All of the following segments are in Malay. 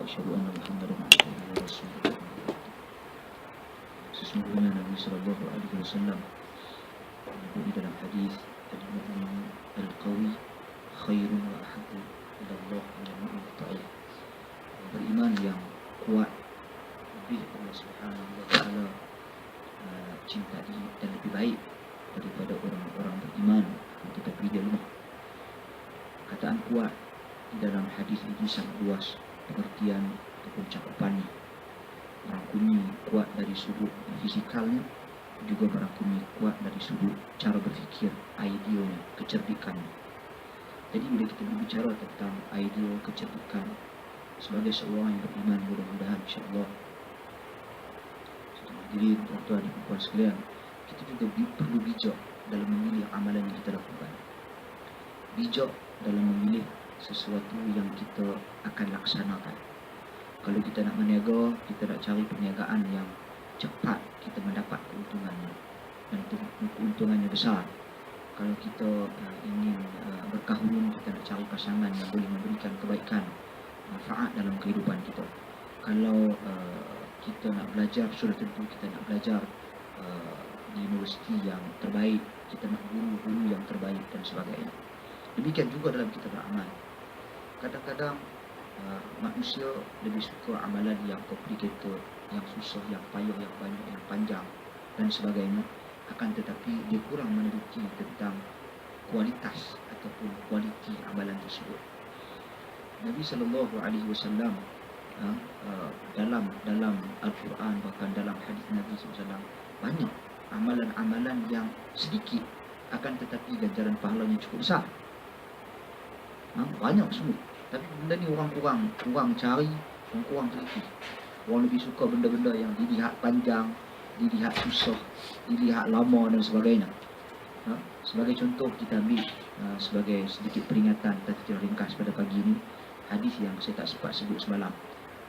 asyhadu anna Muhammadan abduhu wa rasuluh. Sesungguhnya Nabi sallallahu alaihi wasallam menyebut di dalam hadis, al-mu'min al-qawi khairun wa ahabbu ila Allah min al-mu'min al-dha'if. Beriman yang kuat lebih Allah Subhanahu wa taala cintai dan lebih baik daripada orang-orang beriman tetapi dia lemah. Kataan kuat di dalam hadis ini sangat luas pengertian ataupun cakupannya. Merangkumi kuat dari sudut fisikalnya, juga merangkumi kuat dari sudut cara berfikir, idealnya, kecerdikannya. Jadi bila kita berbicara tentang ideal kecerdikan sebagai seorang yang beriman, mudah-mudahan insya-Allah hadirin tuan-tuan dan puan sekalian, kita juga perlu bijak dalam memilih amalan yang kita lakukan. Bijak dalam memilih sesuatu yang kita akan laksanakan. Kalau kita nak berniaga, kita nak cari perniagaan yang cepat kita mendapat keuntungannya, dan keuntungannya besar. Kalau kita ingin berkahwin, kita nak cari pasangan yang boleh memberikan kebaikan, manfaat dalam kehidupan kita. Kalau kita nak belajar, sudah tentu kita nak belajar di universiti yang terbaik, kita nak guru-guru yang terbaik dan sebagainya. Demikian juga dalam kita beramal. Kadang-kadang manusia lebih suka amalan yang complicated, yang susah, yang payah, yang banyak, yang panjang dan sebagainya. Akan tetapi dia kurang meneliti tentang kualitas ataupun kualiti amalan tersebut. Nabi sallallahu alaihi wasallam dalam Al-Quran, bahkan dalam hadis Nabi SAW, banyak amalan-amalan yang sedikit akan tetapi ganjaran pahalanya cukup besar. Banyak semua. Tapi benda ni orang kurang cari, orang kurang teliti. Orang lebih suka benda-benda yang dilihat panjang, dilihat susah, dilihat lama dan sebagainya. Sebagai contoh, kita ambil sebagai sedikit peringatan dan secara ringkas pada pagi ini, hadis yang saya tak sempat sebut semalam,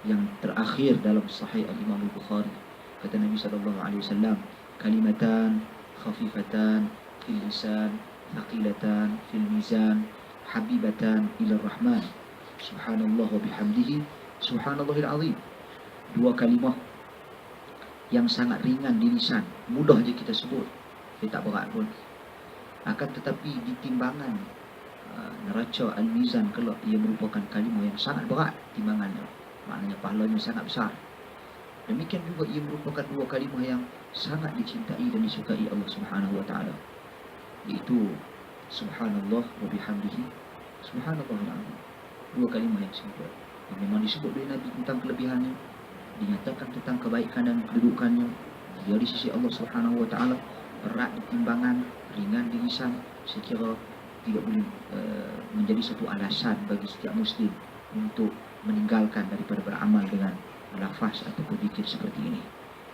yang terakhir dalam Sahih Al-Imam Al-Bukhari. Kata Nabi SAW, kalimatan khafifatan fil lisan, thaqilatan fil mizan, habibatan ila rahman, subhanallah wa bihamdihi, subhanallahil azim. Dua kalimah yang sangat ringan di lisan, mudah je kita sebut, dia tak berat pun. Akan tetapi di timbangan neraca al-mizan kelak, ia merupakan kalimah yang sangat berat timbangannya, maknanya pahalanya sangat besar. Demikian juga ia merupakan dua kalimah yang sangat dicintai dan disukai Allah Subhanahu wa taala, iaitu subhanallah wa bihamdihi, subhanallahil azim. Dua kalimah yang simple yang memang disebut oleh Nabi tentang kelebihannya, dinyatakan tentang kebaikan dan kedudukannya. Dia di sisi Allah Subhanahu wa taala berat di timbangan, ringan di lisan. Saya kira tidak boleh menjadi satu alasan bagi setiap muslim untuk meninggalkan daripada beramal dengan lafaz ataupun zikir seperti ini.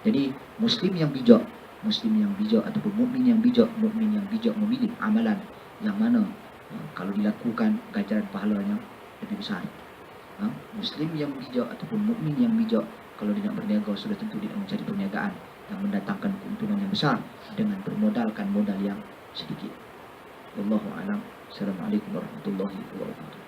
Jadi muslim yang bijak ataupun mukmin yang bijak memilih amalan yang mana kalau dilakukan ganjaran pahalanya lebih besar. Muslim yang bijak ataupun mukmin yang bijak, kalau dia nak berniaga, sudah tentu dia nak mencari perniagaan yang mendatangkan keuntungan yang besar dengan bermodalkan modal yang sedikit. Wallahu a'lam. Assalamualaikum warahmatullahi wabarakatuh.